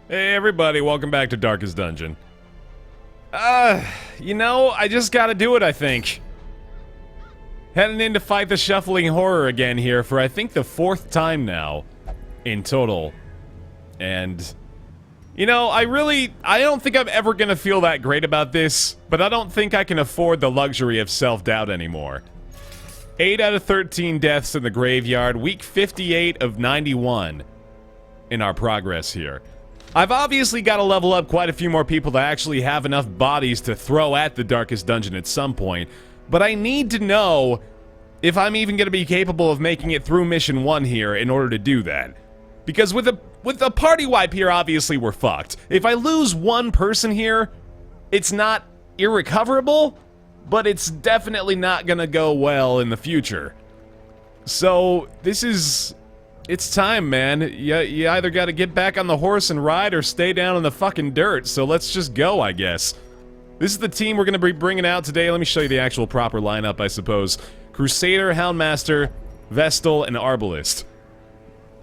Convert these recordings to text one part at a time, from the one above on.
Hey everybody, welcome back to Darkest Dungeon. You know, I just gotta do it, I think. Heading in to fight the Shuffling Horror again here for I think the 4th time now in total. And, you know, I don't think I'm ever gonna feel that great about this, but I don't think I can afford the luxury of self-doubt anymore. 8 out of 13 deaths in the graveyard, week 58 of 91 in our progress here. I've obviously got to level up quite a few more people to actually have enough bodies to throw at the Darkest Dungeon at some point, but I need to know if I'm even going to be capable of making it through Mission 1 here in order to do that. Because with a party wipe here, obviously we're fucked. If I lose one person here, it's not irrecoverable, but it's definitely not going to go well in the future. So, it's time, man. You either gotta get back on the horse and ride or stay down in the fucking dirt, so let's just go, I guess. This is the team we're gonna be bringing out today. Let me show you the actual proper lineup, I suppose. Crusader, Houndmaster, Vestal, and Arbalist.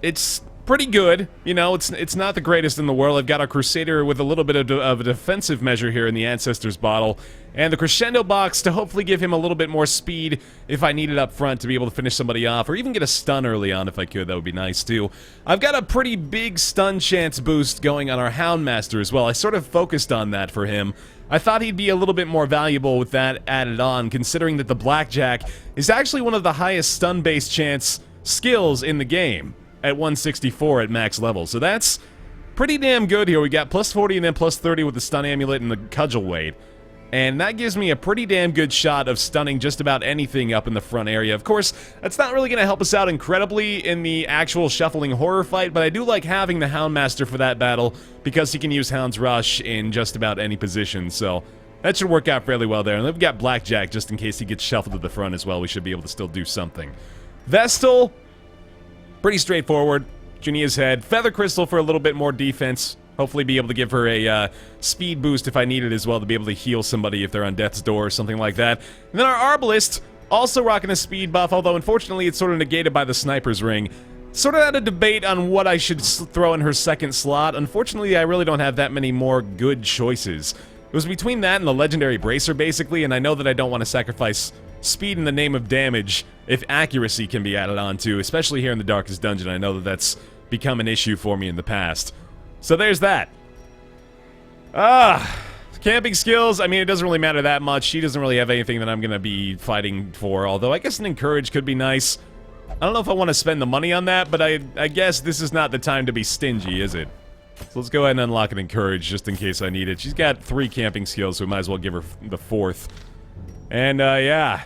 It's pretty good. You know, it's not the greatest in the world. I've got our Crusader with a little bit of a defensive measure here in the Ancestors bottle, and the Crescendo box to hopefully give him a little bit more speed if I need it up front to be able to finish somebody off, or even get a stun early on if I could. That would be nice too. I've got a pretty big stun chance boost going on our Houndmaster as well. I sort of focused on that for him. I thought he'd be a little bit more valuable with that added on, considering that the Blackjack is actually one of the highest stun-based chance skills in the game at 164 at max level. So that's pretty damn good here. We got plus 40 and then plus 30 with the stun amulet and the cudgel weight. And that gives me a pretty damn good shot of stunning just about anything up in the front area. Of course, that's not really going to help us out incredibly in the actual Shuffling Horror fight, but I do like having the Houndmaster for that battle because he can use Hound's Rush in just about any position, so that should work out fairly well there. And then we've got Blackjack just in case he gets shuffled to the front as well. We should be able to still do something. Vestal, pretty straightforward. Junia's head. Feather Crystal for a little bit more defense. Hopefully be able to give her a speed boost if I need it as well to be able to heal somebody if they're on death's door or something like that. And then our Arbalist, also rocking a speed buff, although unfortunately it's sort of negated by the Sniper's Ring. Sort of had a debate on what I should throw in her second slot. Unfortunately, I really don't have that many more good choices. It was between that and the Legendary Bracer, basically, and I know that I don't want to sacrifice speed in the name of damage if accuracy can be added on to, especially here in the Darkest Dungeon. I know that that's become an issue for me in the past. So there's that. Camping skills, I mean, it doesn't really matter that much. She doesn't really have anything that I'm going to be fighting for, although I guess an Encourage could be nice. I don't know if I want to spend the money on that, but I guess this is not the time to be stingy, is it? So let's go ahead and unlock an Encourage just in case I need it. She's got 3 camping skills, so we might as well give her the 4th. And, yeah.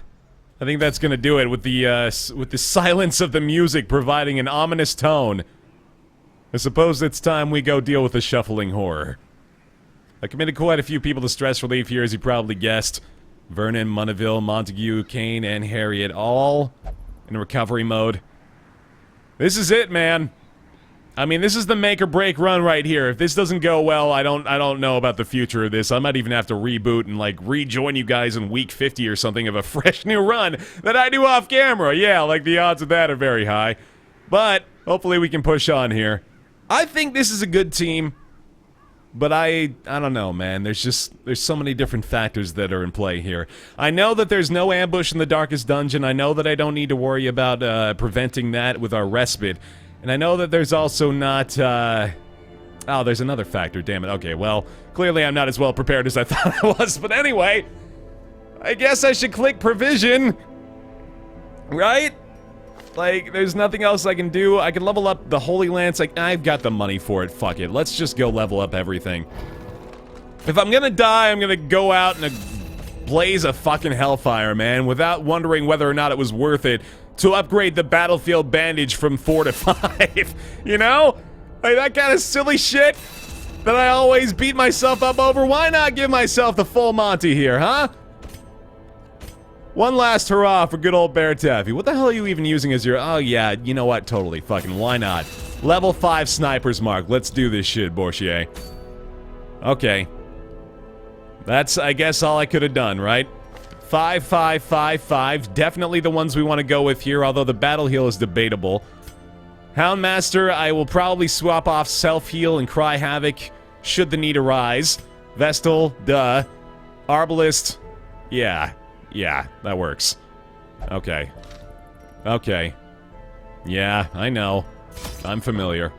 I think that's going to do it with the silence of the music providing an ominous tone. I suppose it's time we go deal with the Shuffling Horror. I committed quite a few people to stress relief here, as you probably guessed. Vernon, Monaville, Montague, Kane, and Harriet, all in recovery mode. This is it, man. I mean, this is the make or break run right here. If this doesn't go well, I don't know about the future of this. I might even have to reboot and, like, rejoin you guys in week 50 or something of a fresh new run that I do off camera. Yeah, like, the odds of that are very high. But hopefully we can push on here. I think this is a good team, but I don't know, man. There's so many different factors that are in play here. I know that there's no ambush in the Darkest Dungeon. I know that I don't need to worry about preventing that with our respite. And I know that there's also not, oh, there's another factor, damn it. Okay, well, clearly I'm not as well prepared as I thought I was, but anyway, I guess I should click provision, right? Like, there's nothing else I can do. I can level up the Holy Lance. Like, I've got the money for it. Fuck it. Let's just go level up everything. If I'm gonna die, I'm gonna go out in a blaze of fucking hellfire, man, without wondering whether or not it was worth it to upgrade the Battlefield Bandage from 4 to 5. You know? Like, that kind of silly shit that I always beat myself up over. Why not give myself the full Monty here, huh? One last hurrah for good old BaerTaffy. What the hell are you even using as your... Oh, yeah, you know what? Totally. Fucking why not? Level 5 Sniper's Mark. Let's do this shit, Bourchier. Okay. That's, I guess, all I could have done, right? 5, 5, 5, 5. Definitely the ones we want to go with here, although the battle heal is debatable. Houndmaster, I will probably swap off Self-Heal and Cry Havoc should the need arise. Vestal, duh. Arbalist, yeah, that works. Okay. Okay. Yeah, I know. I'm familiar.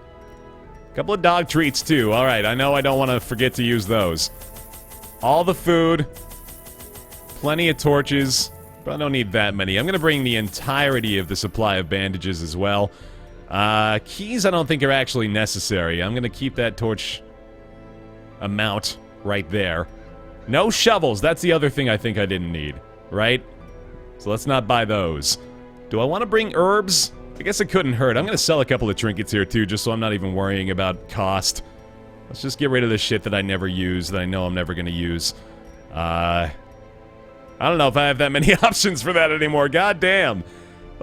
Couple of dog treats, too. Alright, I know I don't want to forget to use those. All the food. Plenty of torches. But I don't need that many. I'm going to bring the entirety of the supply of bandages as well. Keys I don't think are actually necessary. I'm going to keep that torch amount right there. No shovels. That's the other thing I think I didn't need. Right? So let's not buy those. Do I want to bring herbs? I guess it couldn't hurt. I'm going to sell a couple of trinkets here too, just so I'm not even worrying about cost. Let's just get rid of the shit that I never use, that I know I'm never going to use. I don't know if I have that many options for that anymore. God damn.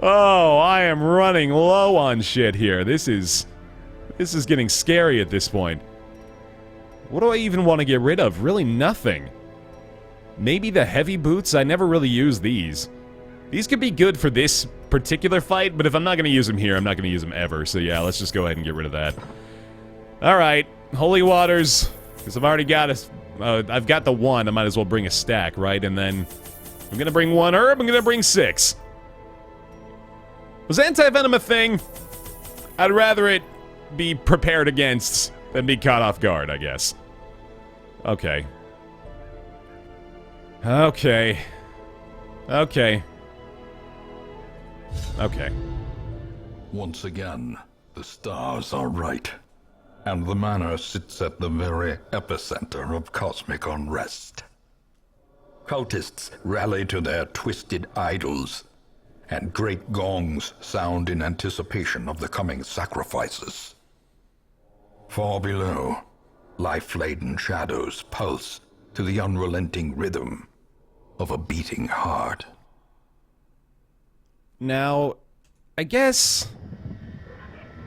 Oh, I am running low on shit here. This is getting scary at this point. What do I even want to get rid of? Really nothing. Maybe the heavy boots? I never really use these. These could be good for this particular fight, but if I'm not going to use them here, I'm not going to use them ever. So yeah, let's just go ahead and get rid of that. Alright, Holy Waters. Because I've already got I've got the one, I might as well bring a stack, right? And then I'm going to bring one herb, I'm going to bring 6. Was anti-venom a thing? I'd rather it be prepared against than be caught off guard, I guess. Okay. Okay. Okay. Okay. Once again, the stars are right, and the manor sits at the very epicenter of cosmic unrest. Cultists rally to their twisted idols, and great gongs sound in anticipation of the coming sacrifices. Far below, life-laden shadows pulse to the unrelenting rhythm of a beating heart. Now, I guess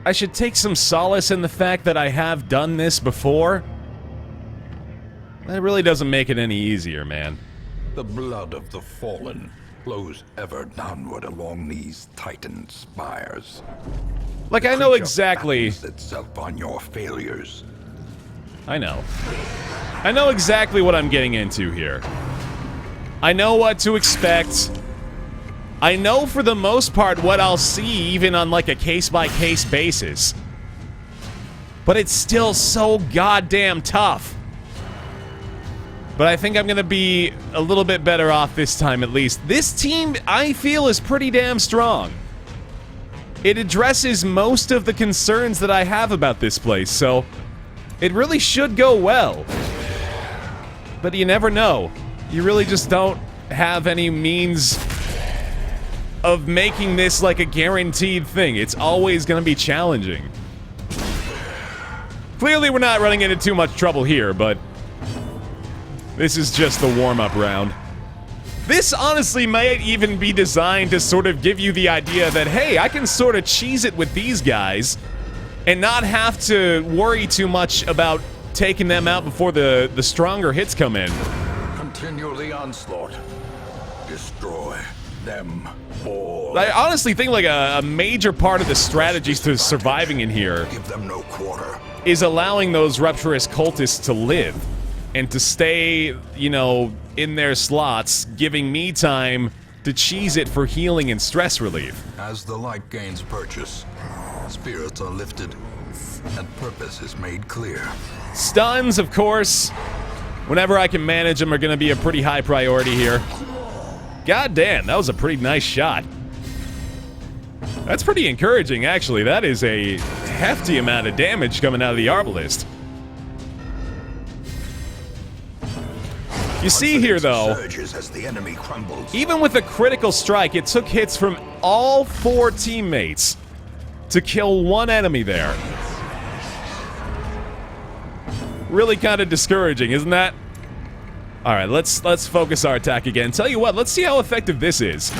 I should take some solace in the fact that I have done this before. That really doesn't make it any easier, man. The blood of the fallen flows ever downward along these titan spires. Like, I know exactly... itself on your failures. I know. I know exactly what I'm getting into here. I know what to expect. I know for the most part what I'll see even on like a case-by-case basis. But it's still so goddamn tough. But I think I'm gonna be a little bit better off this time at least. This team, I feel, is pretty damn strong. It addresses most of the concerns that I have about this place, so it really should go well. But you never know. You really just don't have any means of making this like a guaranteed thing. It's always gonna be challenging. Clearly we're not running into too much trouble here, but this is just the warm-up round. This honestly might even be designed to sort of give you the idea that, hey, I can sort of cheese it with these guys and not have to worry too much about taking them out before the stronger hits come in. Continue the onslaught. Destroy them all. I honestly think like a major part of the strategies to surviving in here Give them no quarter. is allowing those Rupturous cultists to live and to stay, you know, in their slots, giving me time to cheese it for healing and stress relief. As the light gains purchase, spirits are lifted and purpose is made clear. Stuns, of course, whenever I can manage them, are going to be a pretty high priority here. God damn, that was a pretty nice shot. That's pretty encouraging, actually. That is a hefty amount of damage coming out of the Arbalist. You see here, though, Surges as the enemy crumbles. even with a critical strike, it took hits from all 4 teammates to kill one enemy there. Really kind of discouraging, isn't that? All right, let's focus our attack again. Tell you what, let's see how effective this is.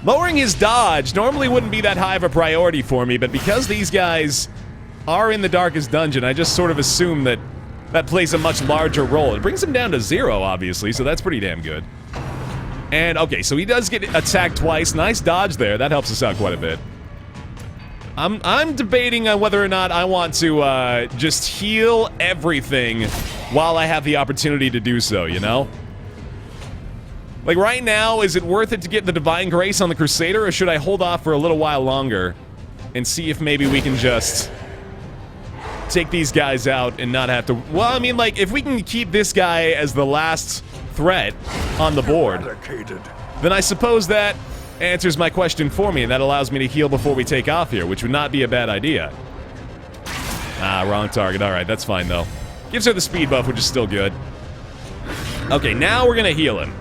Lowering his dodge normally wouldn't be that high of a priority for me, but because these guys are in the Darkest Dungeon, I just sort of assume that that plays a much larger role. It brings him down to 0, obviously, so that's pretty damn good. And, okay, so he does get attacked twice. Nice dodge there. That helps us out quite a bit. I'm debating on whether or not I want to just heal everything while I have the opportunity to do so, you know? Like right now, is it worth it to get the Divine Grace on the Crusader, or should I hold off for a little while longer and see if maybe we can just take these guys out and not have to... Well, I mean, like, if we can keep this guy as the last threat on the board, then I suppose that answers my question for me, and that allows me to heal before we take off here, which would not be a bad idea. Ah, wrong target. Alright, that's fine, though. Gives her the speed buff, which is still good. Okay, now we're gonna heal him.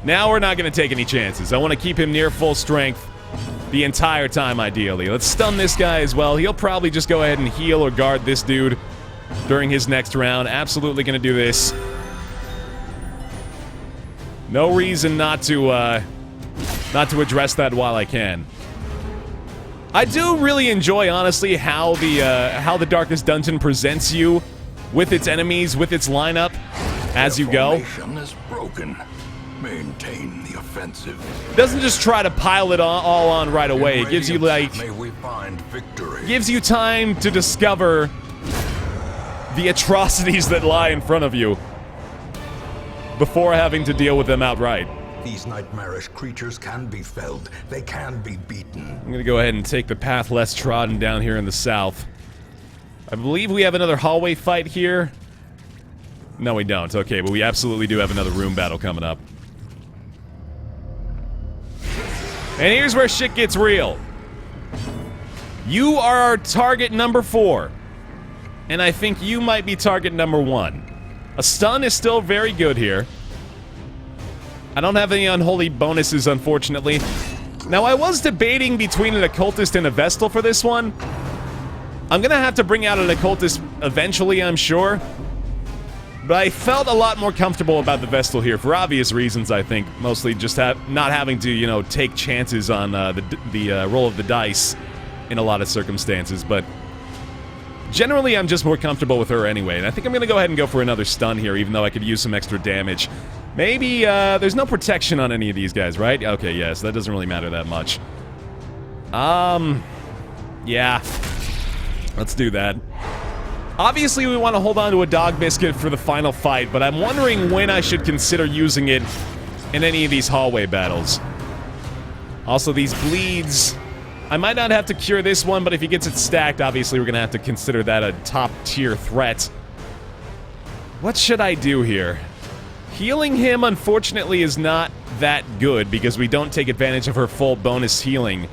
Now we're not gonna take any chances. I want to keep him near full strength the entire time, ideally. Let's stun this guy as well. He'll probably just go ahead and heal or guard this dude during his next round. Absolutely gonna do this. No reason not to address that while I can. I do really enjoy, honestly, how the Darkest Dungeon presents you with its enemies, with its lineup as you go. Formation is broken. Maintain the offensive. It doesn't just try to pile it all on right away. It gives you, like, may we find victory. Gives you time to discover the atrocities that lie in front of you before having to deal with them outright. These nightmarish creatures can be felled. They can be beaten. I'm gonna go ahead and take the path less trodden down here in the south. I believe we have another hallway fight here. No, we don't. Okay, but we absolutely do have another room battle coming up. And here's where shit gets real. You are our target number 4. And I think you might be target number 1. A stun is still very good here. I don't have any unholy bonuses, unfortunately. Now, I was debating between an Occultist and a Vestal for this one. I'm gonna have to bring out an Occultist eventually, I'm sure. But I felt a lot more comfortable about the Vestal here, for obvious reasons, I think. Mostly just not having to, you know, take chances on the roll of the dice in a lot of circumstances, but generally I'm just more comfortable with her anyway, and I think I'm gonna go ahead and go for another stun here, even though I could use some extra damage. Maybe, there's no protection on any of these guys, right? Okay, yes, that doesn't really matter that much. Yeah. Let's do that. Obviously, we want to hold on to a dog biscuit for the final fight, but I'm wondering when I should consider using it in any of these hallway battles. Also, these bleeds... I might not have to cure this one, but if he gets it stacked, obviously we're going to have to consider that a top-tier threat. What should I do here? Healing him, unfortunately, is not that good, because we don't take advantage of her full bonus healing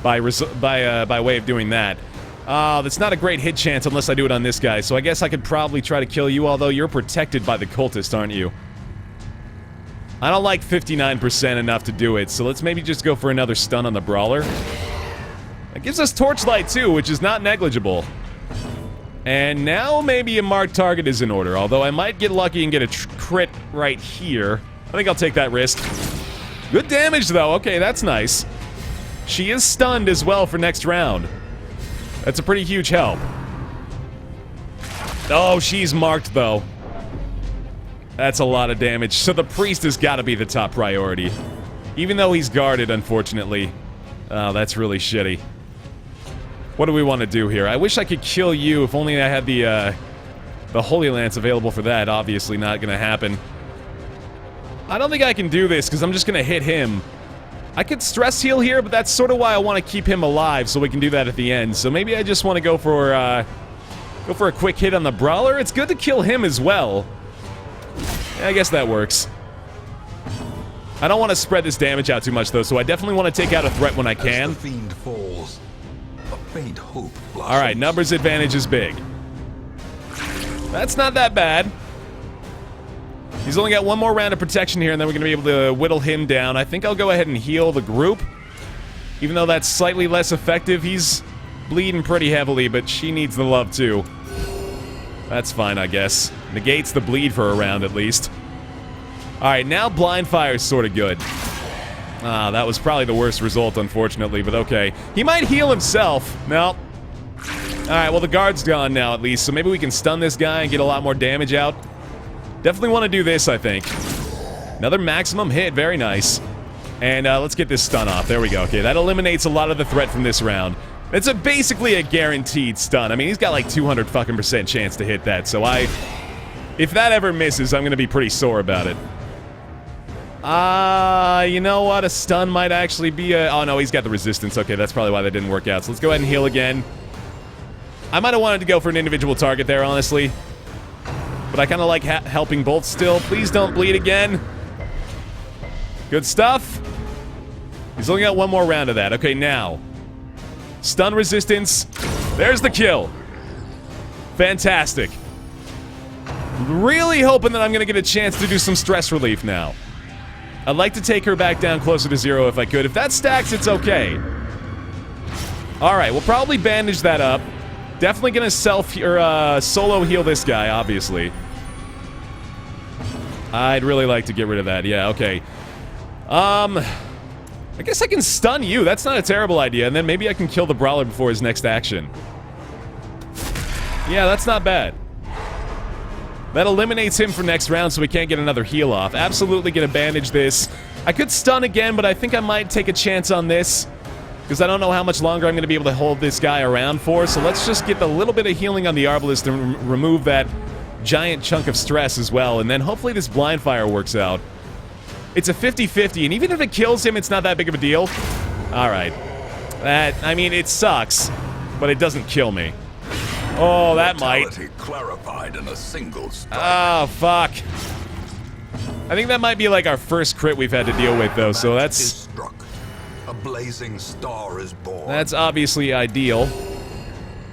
by way of doing that. That's not a great hit chance unless I do it on this guy, so I guess I could probably try to kill you, although you're protected by the cultist, aren't you? I don't like 59% enough to do it, so let's maybe just go for another stun on the Brawler. That gives us Torchlight, too, which is not negligible. And now maybe a marked target is in order, although I might get lucky and get a crit right here. I think I'll take that risk. Good damage, though. Okay, that's nice. She is stunned as well for next round. That's a pretty huge help. Oh, she's marked, though. That's a lot of damage. So the priest has got to be the top priority. Even though he's guarded, unfortunately. Oh, that's really shitty. What do we want to do here? I wish I could kill you if only I had the Holy Lance available for that. Obviously not going to happen. I don't think I can do this because I'm just going to hit him. I could stress heal here, but that's sort of why I want to keep him alive, so we can do that at the end. So maybe I just want to go for a quick hit on the Brawler. It's good to kill him as well. Yeah, I guess that works. I don't want to spread this damage out too much, though, so I definitely want to take out a threat when I can. As the fiend falls, a faint hope blossoms. All right, numbers advantage is big. That's not that bad. He's only got one more round of protection here, and then we're going to be able to whittle him down. I think I'll go ahead and heal the group. Even though that's slightly less effective, he's bleeding pretty heavily, but she needs the love too. That's fine, I guess. Negates the bleed for a round, at least. Alright, now Blind Fire is sort of good. Ah, that was probably the worst result, unfortunately, but okay. He might heal himself. No. Alright, well, the guard's gone now, at least, so maybe we can stun this guy and get a lot more damage out. Definitely want to do this, I think. Another maximum hit. Very nice. And let's get this stun off. There we go. Okay, that eliminates a lot of the threat from this round. It's basically a guaranteed stun. I mean, he's got like 200 fucking % chance to hit that, so if that ever misses, I'm gonna be pretty sore about it. You know what? A stun might actually be a... Oh, no, he's got the resistance. Okay, that's probably why that didn't work out. So let's go ahead and heal again. I might have wanted to go for an individual target there, honestly. But I kind of like helping both still. Please don't bleed again. Good stuff. He's only got one more round of that. Okay, now. Stun resistance. There's the kill. Fantastic. Really hoping that I'm going to get a chance to do some stress relief now. I'd like to take her back down closer to 0 if I could. If that stacks, it's okay. Alright, we'll probably bandage that up. Definitely going to solo heal this guy, obviously. I'd really like to get rid of that. Yeah, okay. I guess I can stun you. That's not a terrible idea. And then maybe I can kill the Brawler before his next action. Yeah, that's not bad. That eliminates him for next round so we can't get another heal off. Absolutely gonna bandage this. I could stun again, but I think I might take a chance on this. Because I don't know how much longer I'm gonna be able to hold this guy around for. So let's just get a little bit of healing on the Arbalist and remove that giant chunk of stress as well. And then hopefully this blind fire works out. It's a 50-50, and even if it kills him, it's not that big of a deal. Alright. I mean, it sucks, but it doesn't kill me. Oh, that might. Clarified in a single strike. Oh, fuck. I think that might be like our first crit we've had to deal with, though, so that's... Struck. A blazing star is born. That's obviously ideal.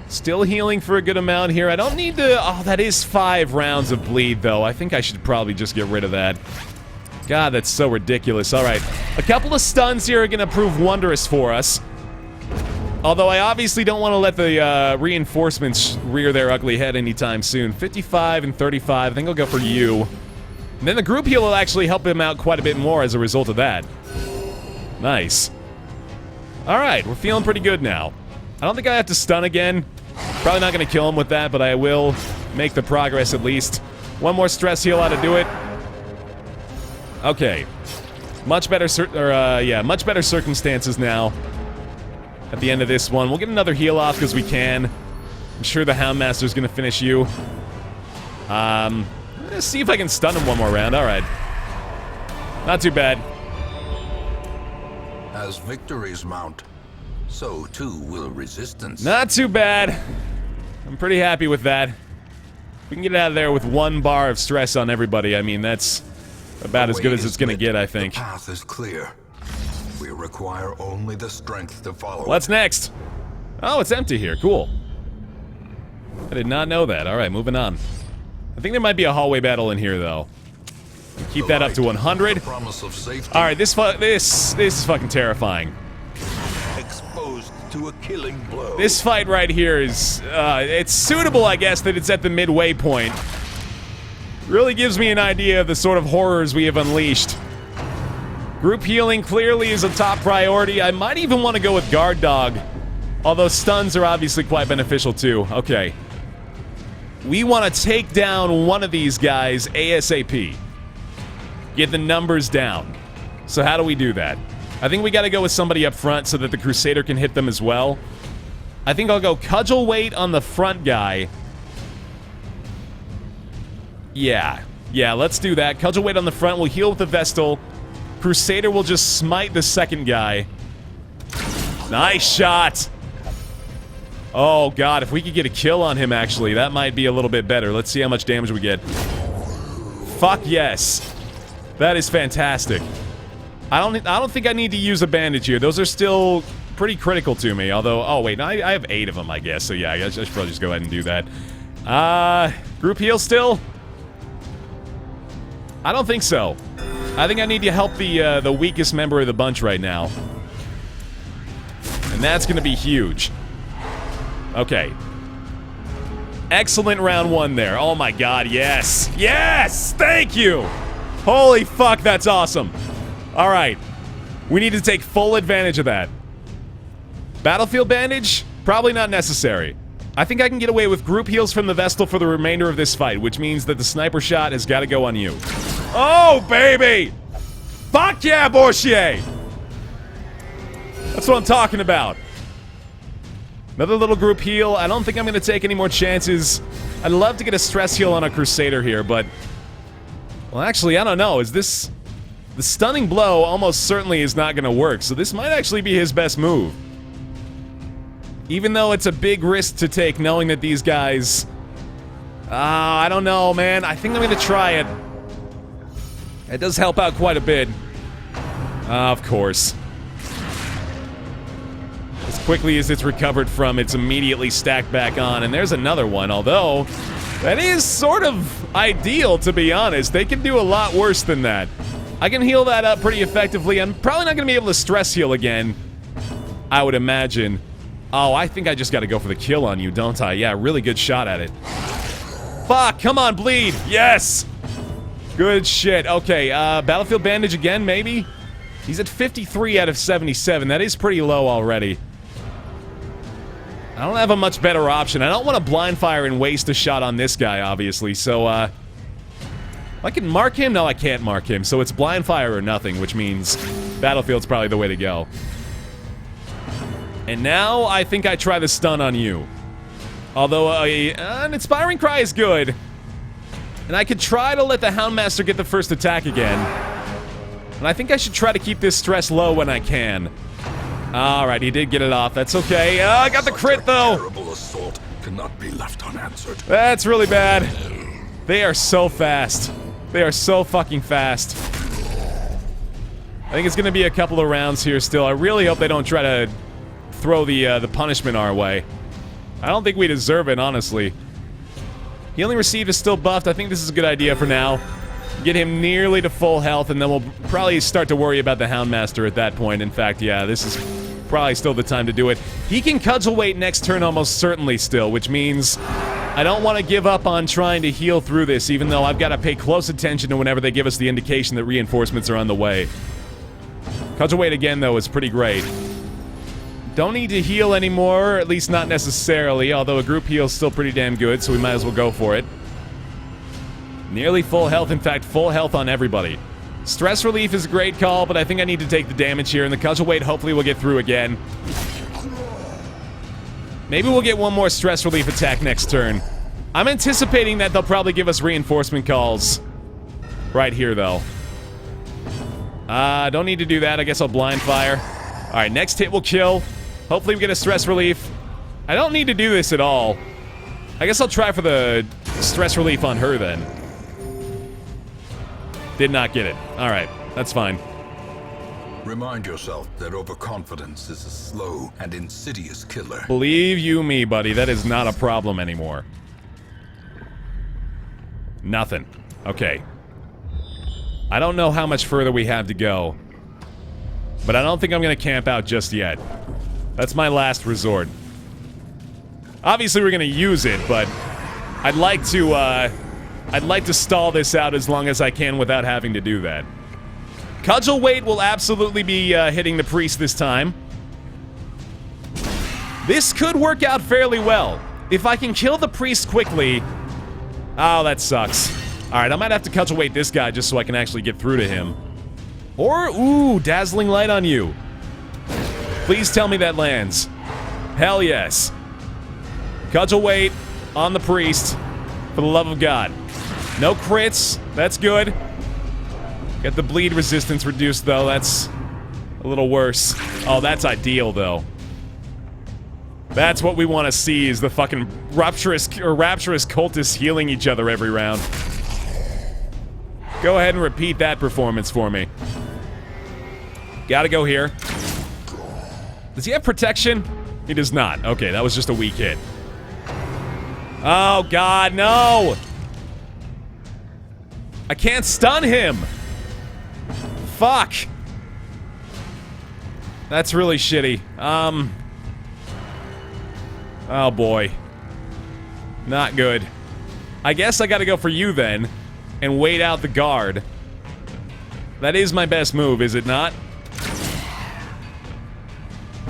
Still healing for a good amount here. I don't need to... Oh, that is 5 rounds of bleed, though. I think I should probably just get rid of that. God, that's so ridiculous. Alright. A couple of stuns here are going to prove wondrous for us. Although I obviously don't want to let the reinforcements rear their ugly head anytime soon. 55 and 35. I think I'll go for you. And then the group heal will actually help him out quite a bit more as a result of that. Nice. Alright, we're feeling pretty good now. I don't think I have to stun again. Probably not going to kill him with that, but I will make the progress at least. One more stress heal ought to do it. Okay. Much better much better circumstances now. At the end of this one. We'll get another heal off because we can. I'm sure the Houndmaster's gonna finish you. Let's see if I can stun him one more round. Alright. Not too bad. As victories mount, so too will resistance. Not too bad. I'm pretty happy with that. We can get out of there with 1 bar of stress on everybody. I mean, that's about as good as it's gonna get, I think. The path is clear. We require only the strength to follow. What's next? Oh, it's empty here. Cool. I did not know that. Alright, moving on. I think there might be a hallway battle in here, though. Keep that up to 100. Alright, this is fucking terrifying. Exposed to a killing blow. This fight right here is, it's suitable, I guess, that it's at the midway point. Really gives me an idea of the sort of horrors we have unleashed. Group healing clearly is a top priority. I might even want to go with Guard Dog. Although stuns are obviously quite beneficial too. Okay. We want to take down one of these guys ASAP. Get the numbers down. So how do we do that? I think we got to go with somebody up front so that the Crusader can hit them as well. I think I'll go Cudgel Weight on the front guy. Yeah, let's do that. Cudgel Weight on the front. We'll heal with the Vestal. Crusader will just smite the second guy. Nice shot. Oh, God, if we could get a kill on him, actually, that might be a little bit better. Let's see how much damage we get. Fuck yes. That is fantastic. I don't think I need to use a bandage here. Those are still pretty critical to me, although... Oh, wait, no, I have 8 of them, I guess. So, yeah, I should probably just go ahead and do that. Group heal still? I don't think so. I think I need to help the weakest member of the bunch right now. And that's going to be huge. Okay. Excellent round 1 there. Oh my god, yes. Yes! Thank you! Holy fuck, that's awesome. Alright. We need to take full advantage of that. Battlefield bandage? Probably not necessary. I think I can get away with group heals from the Vestal for the remainder of this fight, which means that the sniper shot has got to go on you. Oh, baby! Fuck yeah, Borchier! That's what I'm talking about. Another little group heal. I don't think I'm going to take any more chances. I'd love to get a stress heal on a Crusader here, but... Well, actually, I don't know. Is this... The stunning blow almost certainly is not going to work, so this might actually be his best move. Even though it's a big risk to take, knowing that these guys... I don't know, man. I think I'm going to try it. It does help out quite a bit. Of course. As quickly as it's recovered from, it's immediately stacked back on. And there's another one, although... That is sort of ideal, to be honest. They can do a lot worse than that. I can heal that up pretty effectively. I'm probably not going to be able to stress heal again, I would imagine. Oh, I think I just got to go for the kill on you, don't I? Yeah, really good shot at it. Fuck, come on, bleed. Yes! Good shit. Okay, Battlefield Bandage again, maybe? He's at 53 out of 77. That is pretty low already. I don't have a much better option. I don't want to blind fire and waste a shot on this guy, obviously, so, I can mark him? No, I can't mark him, so it's blind fire or nothing, which means Battlefield's probably the way to go. And now, I think I try the stun on you. Although, an Inspiring Cry is good. And I could try to let the Houndmaster get the first attack again. And I think I should try to keep this stress low when I can. Alright, he did get it off. That's okay. I got the crit, though! Terrible assault cannot be left unanswered. That's really bad. They are so fast. They are so fucking fast. I think it's gonna be a couple of rounds here still. I really hope they don't try to throw the punishment our way. I don't think we deserve it, honestly. Healing received is still buffed. I think this is a good idea for now. Get him nearly to full health, and then we'll probably start to worry about the Houndmaster at that point. In fact, yeah, this is probably still the time to do it. He can cudgel weight next turn almost certainly still, which means I don't want to give up on trying to heal through this, even though I've got to pay close attention to whenever they give us the indication that reinforcements are on the way. Cudgel weight again, though, is pretty great. Don't need to heal anymore, at least not necessarily, although a group heal is still pretty damn good, so we might as well go for it. Nearly full health, in fact, full health on everybody. Stress relief is a great call, but I think I need to take the damage here, and the cudgel weight hopefully will get through again. Maybe we'll get one more stress relief attack next turn. I'm anticipating that they'll probably give us reinforcement calls right here, though. Don't need to do that. I guess I'll blind fire. Alright, next hit will kill. Hopefully we get a stress relief. I don't need to do this at all. I guess I'll try for the stress relief on her, then. Did not get it. Alright, that's fine. Remind yourself that overconfidence is a slow and insidious killer. Believe you me, buddy, that is not a problem anymore. Nothing. Okay. I don't know how much further we have to go. But I don't think I'm gonna camp out just yet. That's my last resort. Obviously, we're gonna use it, but I'd like to stall this out as long as I can without having to do that. Cudgel weight will absolutely be hitting the priest this time. This could work out fairly well. If I can kill the priest quickly... Oh, that sucks. Alright, I might have to cudgel weight this guy just so I can actually get through to him. Or, ooh, dazzling light on you. Please tell me that lands. Hell yes. Cudgel weight on the priest. For the love of God. No crits. That's good. Get the bleed resistance reduced, though. That's a little worse. Oh, that's ideal, though. That's what we want to see, is the fucking rapturous cultists healing each other every round. Go ahead and repeat that performance for me. Gotta go here. Does he have protection? He does not. Okay, that was just a weak hit. Oh, God, no! I can't stun him! Fuck! That's really shitty. Oh, boy. Not good. I guess I gotta go for you, then, and wait out the guard. That is my best move, is it not?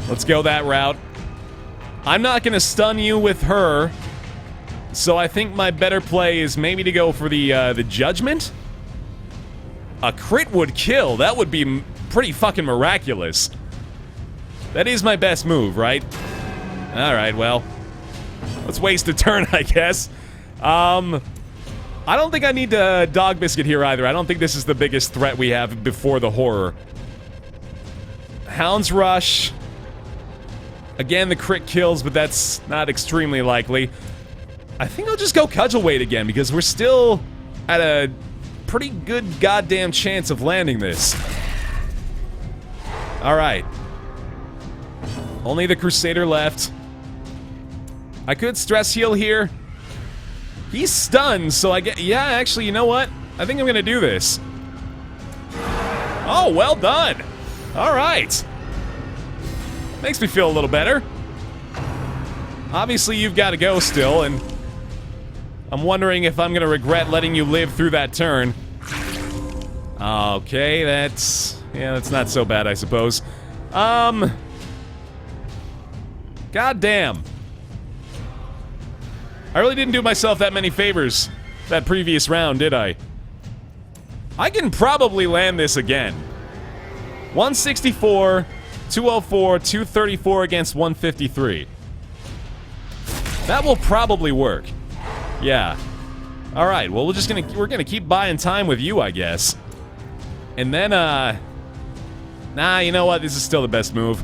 Let's go that route. I'm not gonna stun you with her, so I think my better play is maybe to go for the Judgment? A crit would kill. That would be pretty fucking miraculous. That is my best move, right? Alright, well. Let's waste a turn, I guess. I don't think I need to Dog Biscuit here either. I don't think this is the biggest threat we have before the horror. Hound's Rush. Again, the crit kills, but that's not extremely likely. I think I'll just go Cudgel Weight again, because we're still at a pretty good goddamn chance of landing this. Alright. Only the Crusader left. I could stress heal here. He's stunned, so I get... Yeah, actually, you know what? I think I'm gonna do this. Oh, well done! Alright. Makes me feel a little better. Obviously, you've got to go still, and... I'm wondering if I'm gonna regret letting you live through that turn. Okay, that's... Yeah, that's not so bad, I suppose. God damn. I really didn't do myself that many favors that previous round, did I? I can probably land this again. 164, 204, 234 against 153. That will probably work. Yeah. All right. Well, we're gonna keep buying time with you, I guess. And then nah, you know what? This is still the best move.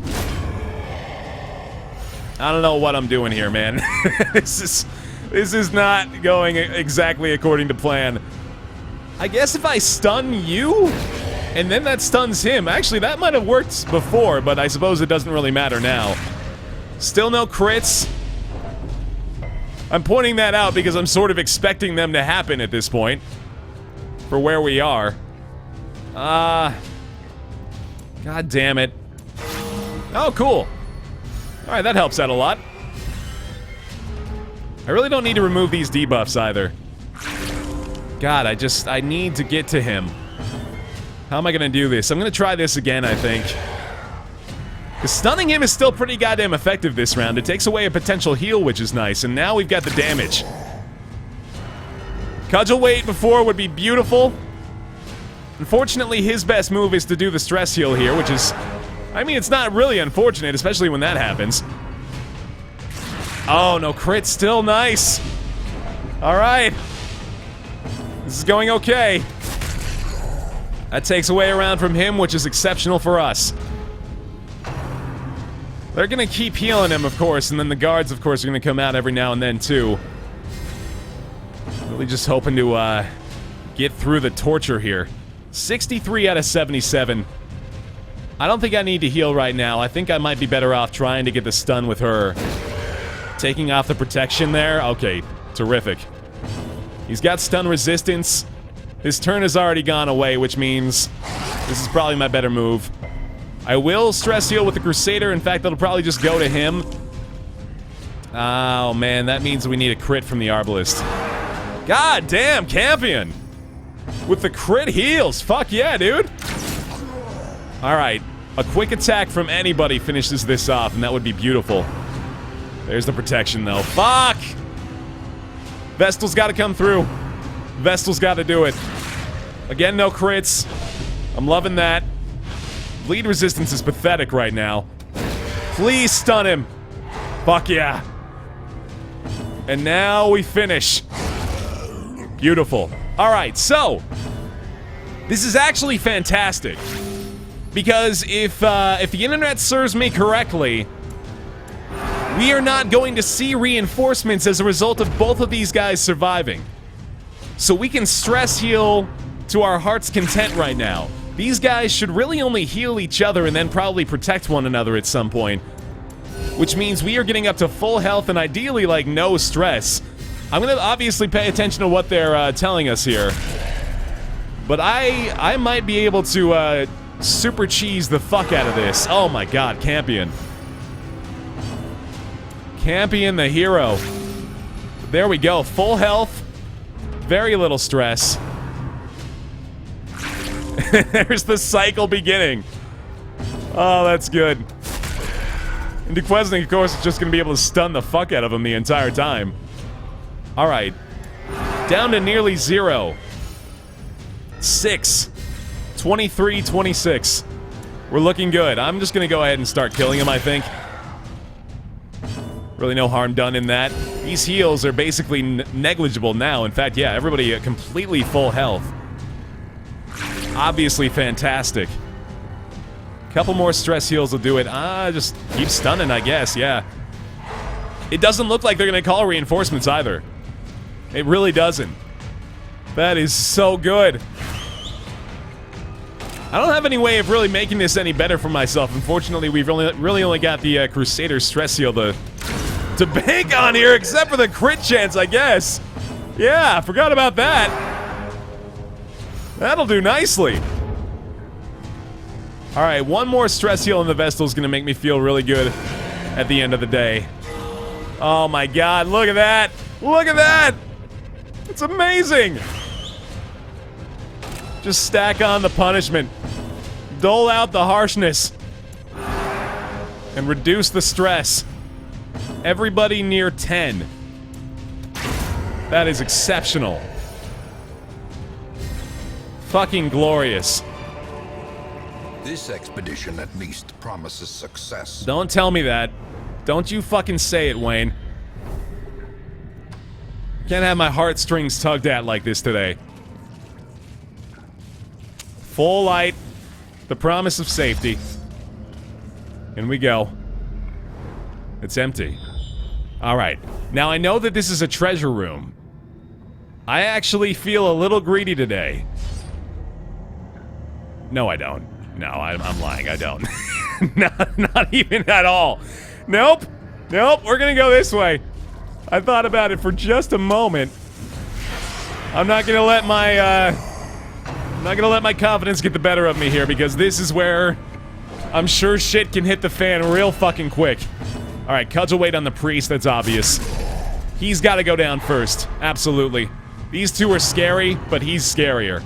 I don't know what I'm doing here, man. This is not going exactly according to plan. I guess if I stun you, and then that stuns him. Actually, that might have worked before, but I suppose it doesn't really matter now. Still no crits. I'm pointing that out because I'm sort of expecting them to happen at this point. For where we are. God damn it. Oh, cool. Alright, that helps out a lot. I really don't need to remove these debuffs either. God, I need to get to him. How am I gonna do this? I'm gonna try this again, I think. Because stunning him is still pretty goddamn effective this round. It takes away a potential heal, which is nice, and now we've got the damage. Cudgel Weight before would be beautiful. Unfortunately, his best move is to do the stress heal here, which is... I mean, it's not really unfortunate, especially when that happens. Oh, no crit, still nice. Alright. This is going okay. That takes away a round from him, which is exceptional for us. They're gonna keep healing him, of course, and then the guards, of course, are gonna come out every now and then, too. Really just hoping to, get through the torture here. 63 out of 77. I don't think I need to heal right now. I think I might be better off trying to get the stun with her. Taking off the protection there? Okay, terrific. He's got stun resistance. His turn has already gone away, which means this is probably my better move. I will stress heal with the Crusader. In fact, that'll probably just go to him. Oh, man, that means we need a crit from the Arbalist. God damn, Campion! With the crit heals. Fuck yeah, dude. Alright. A quick attack from anybody finishes this off, and that would be beautiful. There's the protection, though. Fuck! Vestal's gotta come through. Vestal's gotta do it. Again, no crits. I'm loving that. Bleed resistance is pathetic right now. Please stun him. Fuck yeah. And now we finish. Beautiful. Alright, so... this is actually fantastic. Because if the internet serves me correctly, we are not going to see reinforcements as a result of both of these guys surviving. So we can stress heal to our heart's content right now. These guys should really only heal each other and then probably protect one another at some point. Which means we are getting up to full health and ideally, like, no stress. I'm gonna obviously pay attention to what they're telling us here. But I might be able to super cheese the fuck out of this. Oh my god, Campion. Campion the hero. There we go, full health. Very little stress. There's the cycle beginning. Oh, that's good. And Duquesne, of course, is just going to be able to stun the fuck out of him the entire time. Alright. Down to nearly 0. 6. 23, 26. We're looking good. I'm just going to go ahead and start killing him, I think. Really no harm done in that. These heals are basically negligible now. In fact, yeah, everybody at completely full health. Obviously fantastic. Couple more stress heals will do it. Just keep stunning, I guess, yeah. It doesn't look like they're gonna call reinforcements either. It really doesn't. That is so good. I don't have any way of really making this any better for myself. Unfortunately, we've really only got the Crusader stress heal to bank on here, except for the crit chance, I guess. Yeah, forgot about that. That'll do nicely. Alright, one more stress heal in the Vestal is going to make me feel really good at the end of the day. Oh my god, look at that! Look at that! It's amazing! Just stack on the punishment. Dole out the harshness. And reduce the stress. Everybody near 10. That is exceptional. Fucking glorious. This expedition at least promises success. Don't tell me that. Don't you fucking say it, Wayne. Can't have my heartstrings tugged at like this today. Full light. The promise of safety. In we go. It's empty. Alright. Now I know that this is a treasure room. I actually feel a little greedy today. No, I don't. No, I'm lying. I don't. Not even at all. Nope. Nope. We're gonna go this way. I thought about it for just a moment. I'm not gonna let my, I'm not gonna let my confidence get the better of me here, because this is where I'm sure shit can hit the fan real fucking quick. Alright, cudgel weight on the priest, that's obvious. He's gotta go down first. Absolutely. These two are scary, but he's scarier.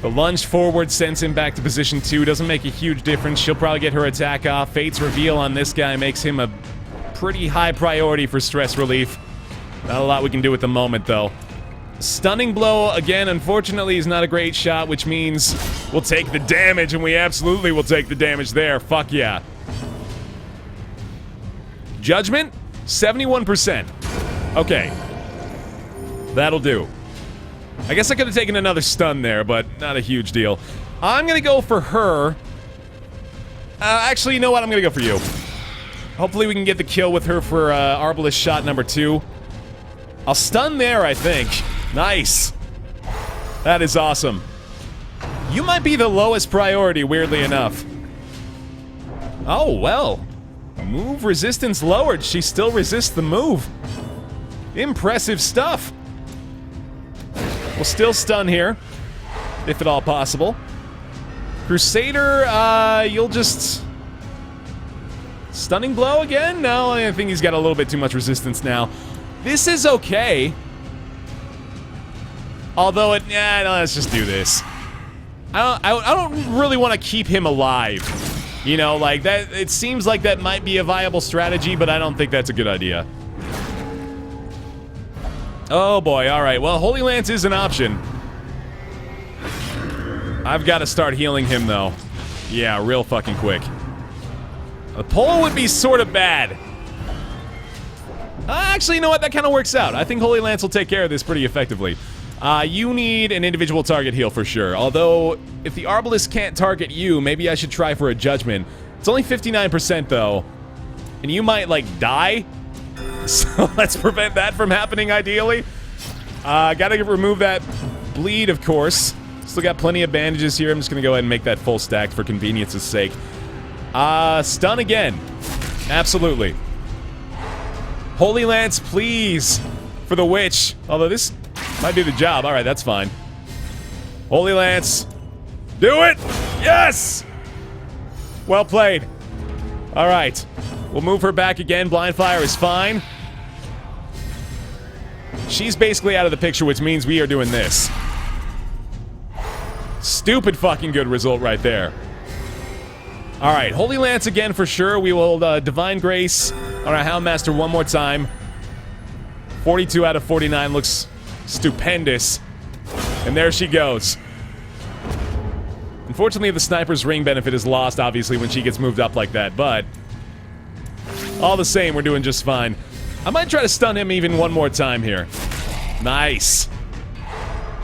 The lunge forward sends him back to position 2. Doesn't make a huge difference. She'll probably get her attack off. Fate's reveal on this guy makes him a pretty high priority for stress relief. Not a lot we can do at the moment, though. Stunning blow, again, unfortunately, is not a great shot, which means we'll take the damage, and we absolutely will take the damage there. Fuck yeah. Judgment? 71%. Okay. That'll do. I guess I could have taken another stun there, but not a huge deal. I'm gonna go for her. Actually, you know what? I'm gonna go for you. Hopefully we can get the kill with her for Arbalest shot number 2. I'll stun there, I think. Nice. That is awesome. You might be the lowest priority, weirdly enough. Oh, well. Move resistance lowered. She still resists the move. Impressive stuff. We'll still stun here, if at all possible. Crusader, you'll just... Stunning blow again? No, I think he's got a little bit too much resistance now. This is okay. Although it... Yeah, no, let's just do this. I don't really want to keep him alive. You know, like, that... It seems like that might be a viable strategy, but I don't think that's a good idea. Oh boy, alright. Well, Holy Lance is an option. I've got to start healing him, though. Yeah, real fucking quick. The pole would be sort of bad. Actually, you know what? That kind of works out. I think Holy Lance will take care of this pretty effectively. You need an individual target heal for sure. Although, if the Arbalest can't target you, maybe I should try for a Judgment. It's only 59%, though. And you might, like, die? So let's prevent that from happening, ideally. Gotta remove that bleed, of course. Still got plenty of bandages here. I'm just gonna go ahead and make that full stack for convenience's sake. Stun again. Absolutely. Holy Lance, please. For the witch. Although this might do the job. Alright, that's fine. Holy Lance. Do it! Yes! Well played. Alright. We'll move her back again. Blind Fire is fine. She's basically out of the picture, which means we are doing this. Stupid fucking good result right there. Alright, Holy Lance again for sure. We will Divine Grace on our Houndmaster one more time. 42 out of 49 looks stupendous. And there she goes. Unfortunately, the Sniper's Ring benefit is lost, obviously, when she gets moved up like that, but... All the same, we're doing just fine. I might try to stun him even one more time here. Nice.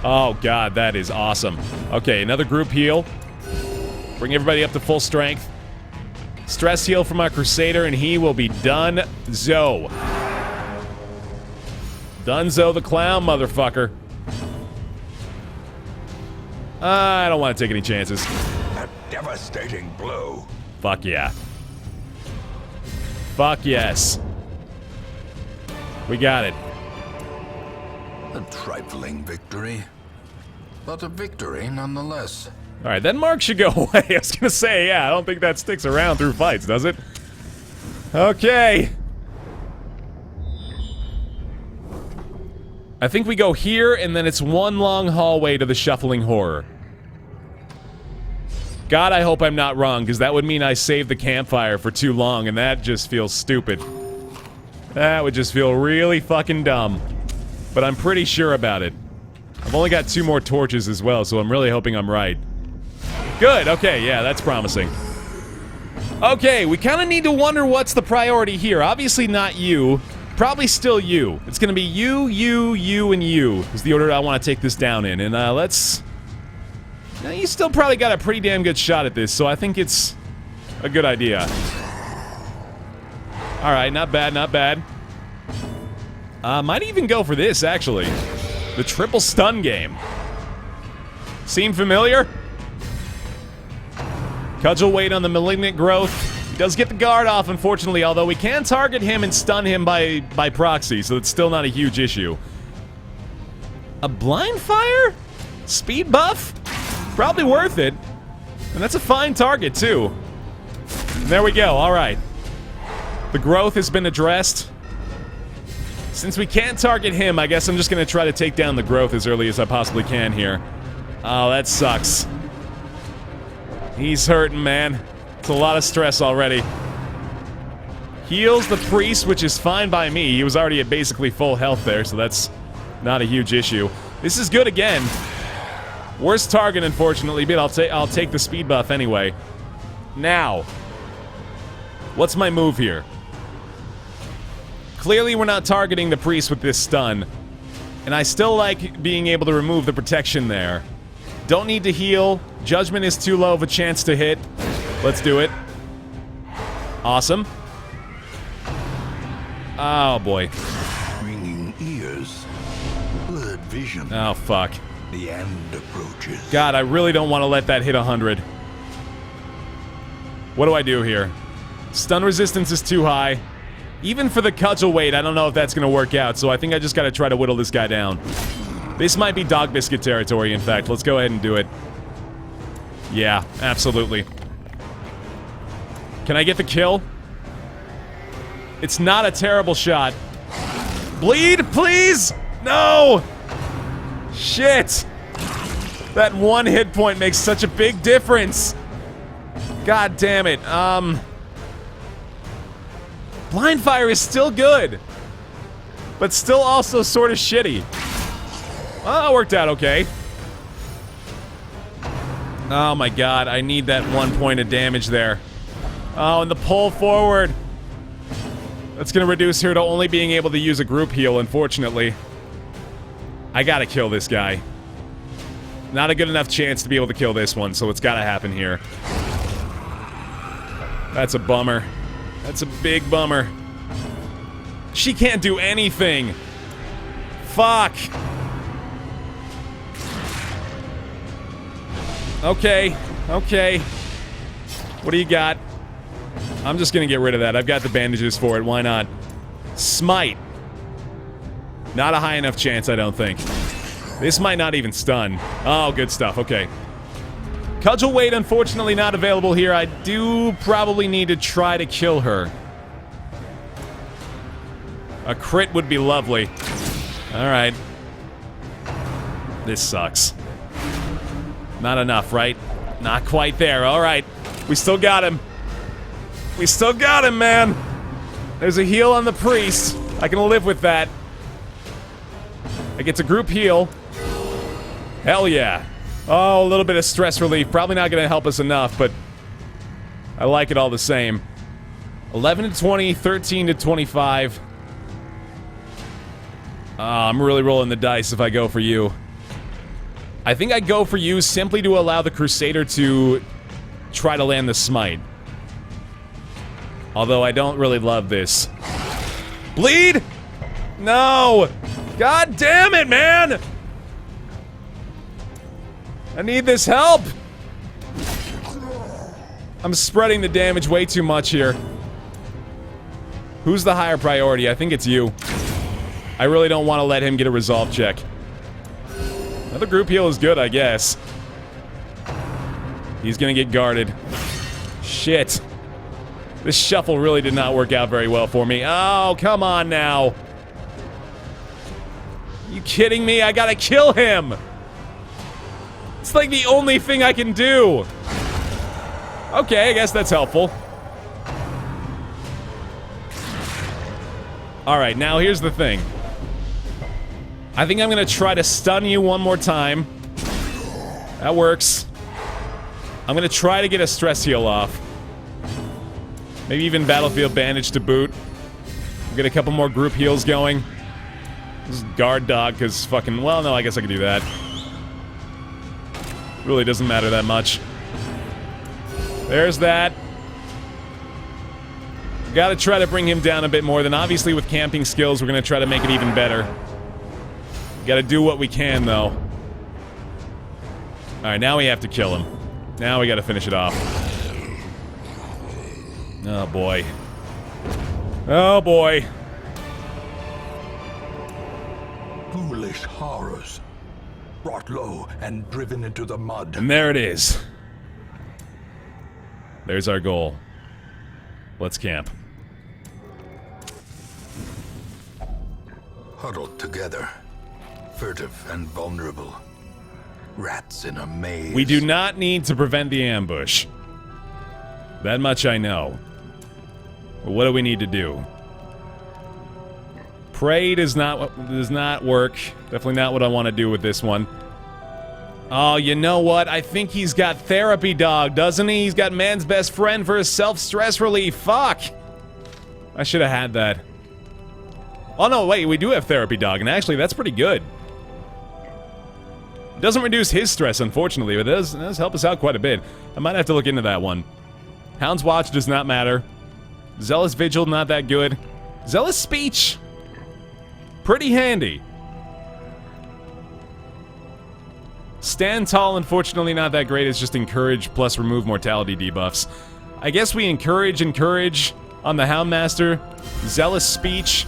Oh, God, that is awesome. Okay, another group heal. Bring everybody up to full strength. Stress heal from our Crusader, and he will be done-zo. Dunzo the clown, motherfucker. I don't want to take any chances. A devastating blow. Fuck yeah. Fuck yes. We got it. A trifling victory, but a victory nonetheless. Alright, that mark should go away. I was gonna say, yeah, I don't think that sticks around through fights, does it? Okay. I think we go here, and then it's one long hallway to the Shuffling Horror. God, I hope I'm not wrong, because that would mean I saved the campfire for too long, and that just feels stupid. That would just feel really fucking dumb. But I'm pretty sure about it. I've only got 2 more torches as well, so I'm really hoping I'm right. Good, okay, yeah, that's promising. Okay, we kind of need to wonder what's the priority here. Obviously not you. Probably still you. It's gonna be you, and you is the order I want to take this down in. And let's... Now, you still probably got a pretty damn good shot at this, so I think it's a good idea. Alright, not bad, not bad. Might even go for this, actually. The triple stun game. Seem familiar? Cudgel weight on the malignant growth. He does get the guard off, unfortunately, although we can target him and stun him by proxy, so it's still not a huge issue. A blind fire? Speed buff? Probably worth it. And that's a fine target, too. And there we go, alright. The growth has been addressed. Since we can't target him, I guess I'm just gonna try to take down the growth as early as I possibly can here. Oh, that sucks. He's hurting, man. It's a lot of stress already. Heals the priest, which is fine by me. He was already at basically full health there, so that's not a huge issue. This is good again. Worst target, unfortunately, but I'll take the speed buff anyway. Now, what's my move here? Clearly, we're not targeting the priest with this stun, and I still like being able to remove the protection there. Don't need to heal. Judgment is too low of a chance to hit. Let's do it. Awesome. Oh, boy. Ringing ears. Blurred vision. Oh, fuck. The end approaches. God, I really don't want to let that hit 100. What do I do here? Stun resistance is too high. Even for the cudgel weight, I don't know if that's going to work out, so I think I just got to try to whittle this guy down. This might be dog biscuit territory, in fact. Let's go ahead and do it. Yeah, absolutely. Can I get the kill? It's not a terrible shot. Bleed, please! No! Shit! That 1 hit point makes such a big difference. God damn it. Blind fire is still good, but still also sort of shitty. Well, it worked out okay. Oh my god, I need that 1 point of damage there. Oh, and the pull forward. That's gonna reduce her to only being able to use a group heal, unfortunately. I gotta kill this guy. Not a good enough chance to be able to kill this one, so it's gotta happen here. That's a bummer. That's a big bummer. She can't do anything. Fuck. Okay, okay. What do you got? I'm just gonna get rid of that. I've got the bandages for it. Why not? Smite. Not a high enough chance, I don't think. This might not even stun. Oh, good stuff. Okay. Cudgel weight, unfortunately, not available here. I do probably need to try to kill her. A crit would be lovely. Alright. This sucks. Not enough, right? Not quite there. Alright. We still got him. We still got him, man. There's a heal on the priest. I can live with that. I get to group heal. Hell yeah. Oh, a little bit of stress relief. Probably not going to help us enough, but I like it all the same. 11 to 20, 13 to 25. I'm really rolling the dice if I go for you. I think I go for you simply to allow the Crusader to try to land the smite. Although I don't really love this. Bleed? No! God damn it, man! I need this help! I'm spreading the damage way too much here. Who's the higher priority? I think it's you. I really don't want to let him get a resolve check. Another group heal is good, I guess. He's gonna get guarded. Shit. This shuffle really did not work out very well for me. Oh, come on now. You kidding me? I gotta kill him! It's like the only thing I can do. Okay, I guess that's helpful. Alright, now here's the thing. I think I'm gonna try to stun you one more time. That works. I'm gonna try to get a stress heal off. Maybe even battlefield bandage to boot. We'll get a couple more group heals going. This is guard dog, because fucking... Well, no, I guess I could do that. Really doesn't matter that much. There's that. Gotta try to bring him down a bit more. Then obviously with camping skills, we're gonna try to make it even better. Gotta do what we can, though. Alright, now we have to kill him. Now we gotta finish it off. Oh, boy. Oh, boy. Foolish horrors. Brought low and driven into the mud. And there it is. There's our goal. Let's camp. Huddled together. Furtive and vulnerable. Rats in a maze. We do not need to prevent the ambush. That much I know. But what do we need to do? Pray does not work. Definitely not what I want to do with this one. Oh, you know what? I think he's got therapy dog, doesn't he? He's got man's best friend for his self-stress relief. Fuck! I should have had that. Oh no, wait, we do have therapy dog, and actually that's pretty good. It doesn't reduce his stress, unfortunately, but it does help us out quite a bit. I might have to look into that one. Hound's Watch does not matter. Zealous Vigil, not that good. Zealous Speech, pretty handy. Stand Tall, unfortunately not that great. It's just Encourage plus remove mortality debuffs. I guess we Encourage on the Houndmaster. Zealous Speech.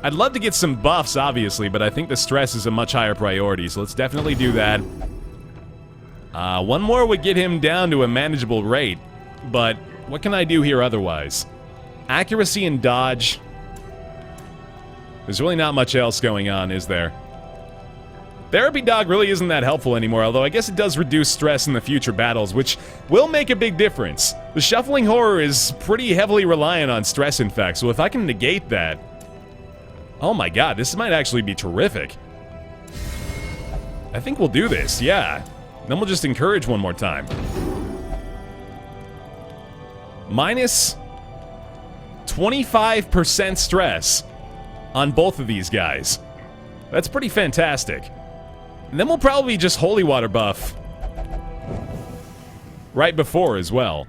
I'd love to get some buffs, obviously, but I think the stress is a much higher priority, so let's definitely do that. One more would get him down to a manageable rate, but what can I do here otherwise? Accuracy and dodge. There's really not much else going on, is there? Therapy Dog really isn't that helpful anymore, although I guess it does reduce stress in the future battles, which will make a big difference. The Shuffling Horror is pretty heavily reliant on stress, in fact, so if I can negate that... Oh my god, this might actually be terrific. I think we'll do this, yeah. Then we'll just Encourage one more time. Minus 25% stress on both of these guys. That's pretty fantastic. And then we'll probably just Holy Water buff right before as well.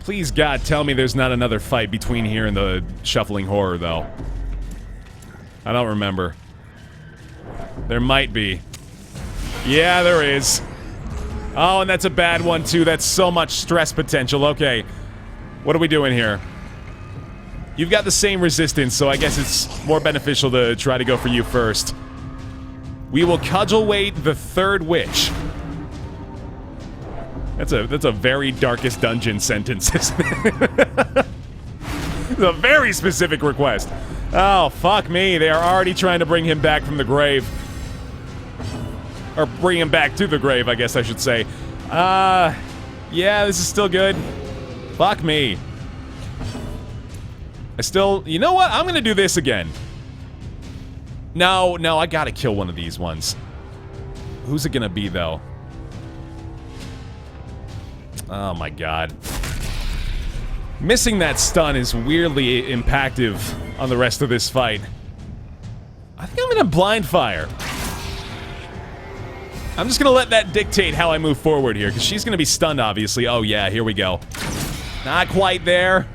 Please, God, tell me there's not another fight between here and the Shuffling Horror, though. I don't remember. There might be. Yeah, there is. Oh, and that's a bad one, too. That's so much stress potential. Okay. What are we doing here? You've got the same resistance, so I guess it's more beneficial to try to go for you first. We will Cudgel Weight the third witch. That's a very Darkest Dungeon sentence, isn't it? It's a very specific request. Oh, fuck me. They are already trying to bring him back from the grave. Or bring him back to the grave, I guess I should say. Yeah, this is still good. Fuck me. You know what? I'm gonna do this again. No, I gotta kill one of these ones. Who's it gonna be, though? Oh my god. Missing that stun is weirdly impactive on the rest of this fight. I think I'm gonna blind fire. I'm just gonna let that dictate how I move forward here, because she's gonna be stunned, obviously. Oh yeah, here we go. Not quite there.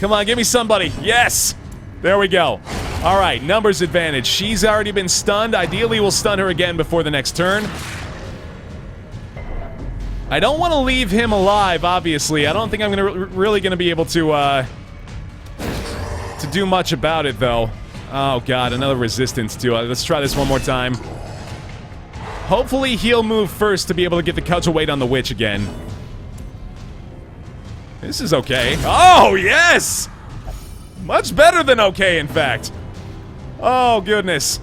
Come on, give me somebody. Yes! There we go. Alright, numbers advantage. She's already been stunned. Ideally, we'll stun her again before the next turn. I don't want to leave him alive, obviously. I don't think I'm really gonna be able to do much about it, though. Oh god, another resistance to it. Let's try this one more time. Hopefully he'll move first to be able to get the cudgel weight on the witch again. This is okay. Oh, yes! Much better than okay, in fact. Oh, goodness.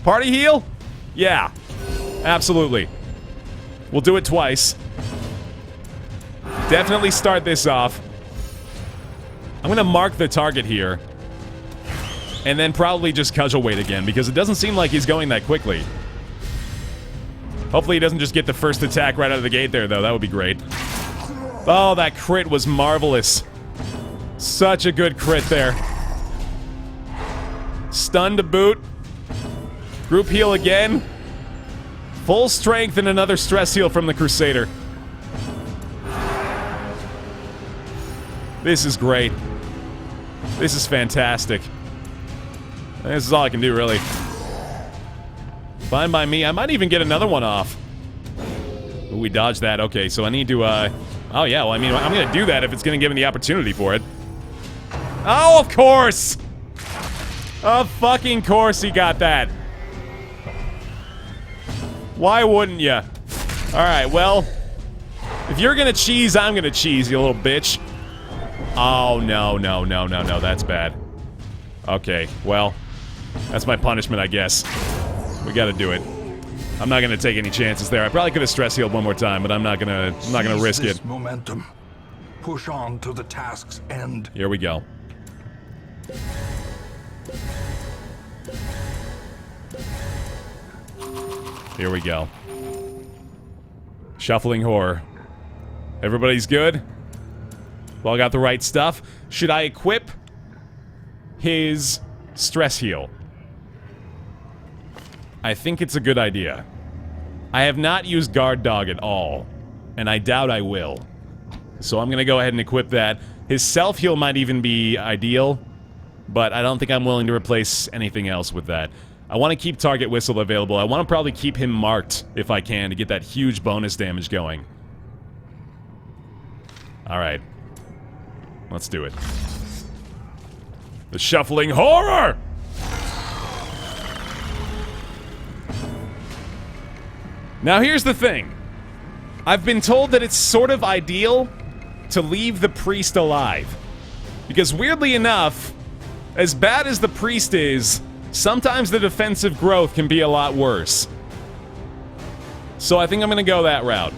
Party heal? Yeah. Absolutely. We'll do it twice. Definitely start this off. I'm gonna mark the target here. And then probably just cudgel weight again, because it doesn't seem like he's going that quickly. Hopefully he doesn't just get the first attack right out of the gate there, though. That would be great. Oh, that crit was marvelous. Such a good crit there. Stun to boot. Group heal again. Full strength and another stress heal from the Crusader. This is great. This is fantastic. This is all I can do, really. Fine by me. I might even get another one off. Ooh, we dodged that. Okay, so I need to, oh, yeah, well, I mean, I'm gonna do that if it's gonna give me the opportunity for it. Oh, of course! Of fucking course he got that. Why wouldn't ya? Alright, well, if you're gonna cheese, I'm gonna cheese, you little bitch. Oh, no, no, no, no, no, that's bad. Okay, well, that's my punishment, I guess. We gotta do it. I'm not gonna take any chances there. I probably could have stress healed one more time, but I'm not gonna risk it. Momentum. Push on to the task's end. Here we go. Here we go. Shuffling horror. Everybody's good? Well, got the right stuff. Should I equip his stress heal? I think it's a good idea. I have not used guard dog at all, and I doubt I will. So I'm gonna go ahead and equip that. His self heal might even be ideal, but I don't think I'm willing to replace anything else with that. I want to keep target whistle available. I want to probably keep him marked if I can to get that huge bonus damage going. Alright. Let's do it. The shuffling horror! Now here's the thing. I've been told that it's sort of ideal to leave the priest alive. Because weirdly enough, as bad as the priest is, sometimes the defensive growth can be a lot worse. So I think I'm gonna go that route.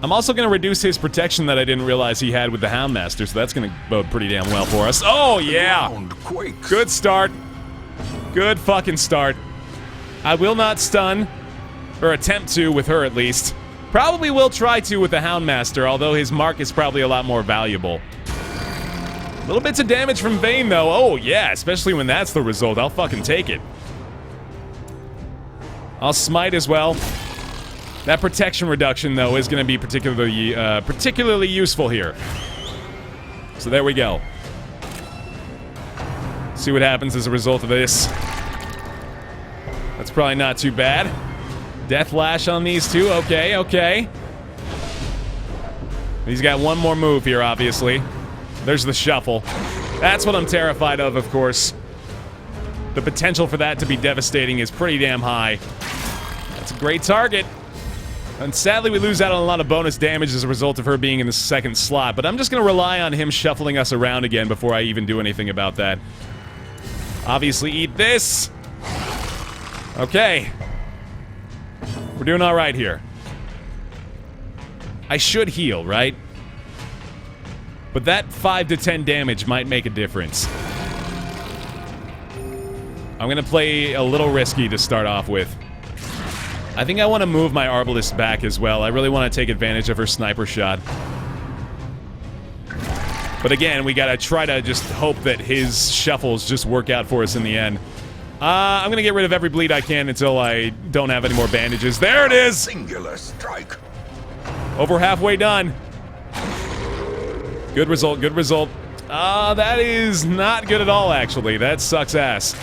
I'm also gonna reduce his protection that I didn't realize he had with the Houndmaster, so that's gonna bode pretty damn well for us. Oh, yeah! Good start. Good fucking start. I will not stun. Or attempt to, with her at least. Probably will try to with the Houndmaster, although his mark is probably a lot more valuable. Little bits of damage from Vayne, though. Oh, yeah, especially when that's the result. I'll fucking take it. I'll smite as well. That protection reduction, though, is going to be particularly useful here. So there we go. See what happens as a result of this. That's probably not too bad. Death Lash on these two. Okay, okay. He's got one more move here, obviously. There's the shuffle. That's what I'm terrified of course. The potential for that to be devastating is pretty damn high. That's a great target. And sadly, we lose out on a lot of bonus damage as a result of her being in the second slot. But I'm just going to rely on him shuffling us around again before I even do anything about that. Obviously, eat this. Okay. We're doing all right here. I should heal, right? But that 5 to 10 damage might make a difference. I'm gonna play a little risky to start off with. I think I want to move my Arbalist back as well. I really want to take advantage of her sniper shot. But again, we gotta try to just hope that his shuffles just work out for us in the end. I'm gonna get rid of every bleed I can until I don't have any more bandages. There it is! Singular strike. Over halfway done. Good result, good result. That is not good at all, actually. That sucks ass.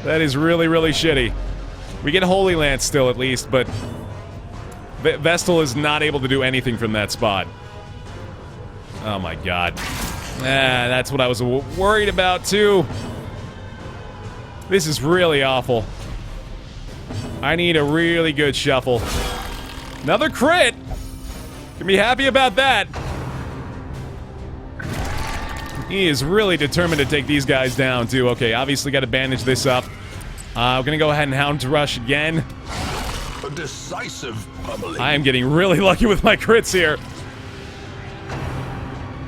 That is really, really shitty. We get Holy Lance still, at least, but Vestal is not able to do anything from that spot. Oh my god. That's what I was worried about, too. This is really awful. I need a really good shuffle. Another crit! Can be happy about that. He is really determined to take these guys down, too. Okay, obviously got to bandage this up. We're gonna go ahead and Hound Rush again. A decisive pummeling. I am getting really lucky with my crits here.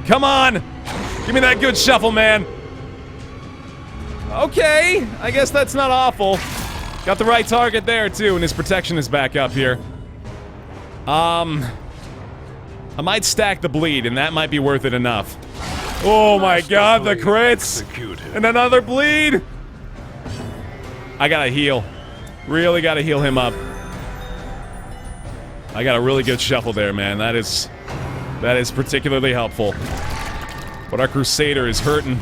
Come on! Give me that good shuffle, man. Okay, I guess that's not awful. Got the right target there, too, and his protection is back up here. I might stack the bleed, and that might be worth it enough. Oh my god, the crits! And another bleed! I gotta heal. Really gotta heal him up. I got a really good shuffle there, man. That is particularly helpful. But our Crusader is hurting.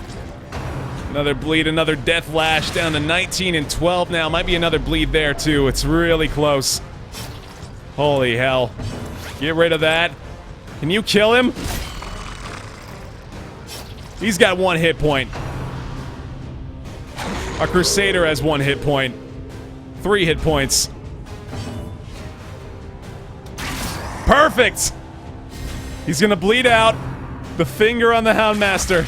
Another bleed, another Death Lash down to 19 and 12 now. Might be another bleed there, too. It's really close. Holy hell. Get rid of that. Can you kill him? He's got 1 hit point. Our Crusader has 1 hit point. 3 hit points. Perfect! He's gonna bleed out. The finger on the Houndmaster.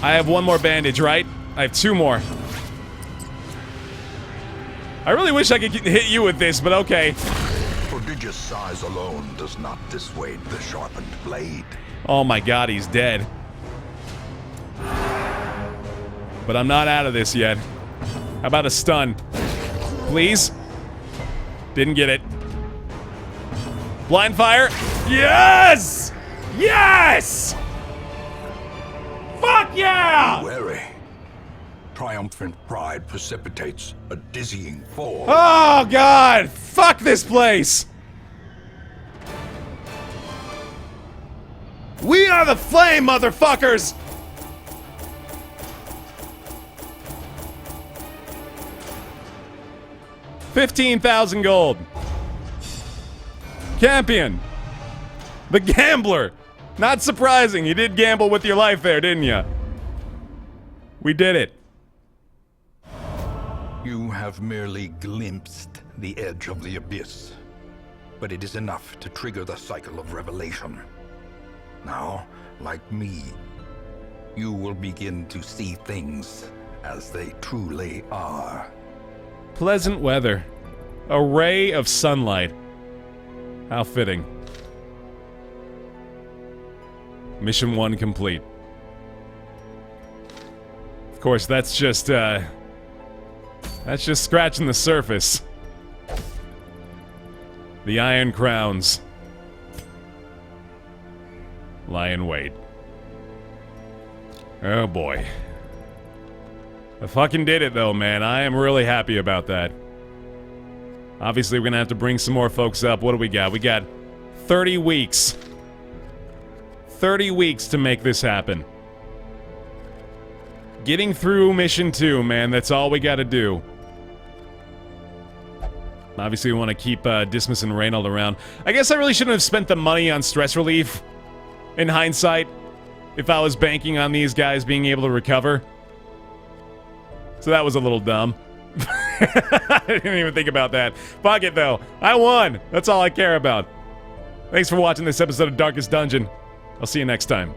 I have 1 more bandage, right? I have 2 more. I really wish I could hit you with this, but okay. Prodigious size alone does not dissuade the sharpened blade. Oh my god, he's dead. But I'm not out of this yet. How about a stun? Please? Didn't get it. Blind fire? Yes! Yes! Fuck yeah! Wary. Triumphant pride precipitates a dizzying fall. Oh god! Fuck this place! We are the flame, motherfuckers! $15,000 gold. Campion. The Gambler. Not surprising, you did gamble with your life there, didn't you? We did it. You have merely glimpsed the edge of the abyss, but it is enough to trigger the cycle of revelation. Now, like me, you will begin to see things as they truly are. Pleasant weather. A ray of sunlight. How fitting. Mission 1 complete. Of course, that's just scratching the surface. The Iron Crowns lie in wait. Oh boy. I fucking did it though, man. I am really happy about that. Obviously, we're gonna have to bring some more folks up. What do we got? We got 30 weeks. 30 weeks to make this happen. Getting through Mission 2, man. That's all we gotta do. Obviously, we want to keep Dismas and Reynold around. I guess I really shouldn't have spent the money on stress relief, in hindsight, if I was banking on these guys being able to recover. So that was a little dumb. I didn't even think about that. Fuck it, though. I won. That's all I care about. Thanks for watching this episode of Darkest Dungeon. I'll see you next time.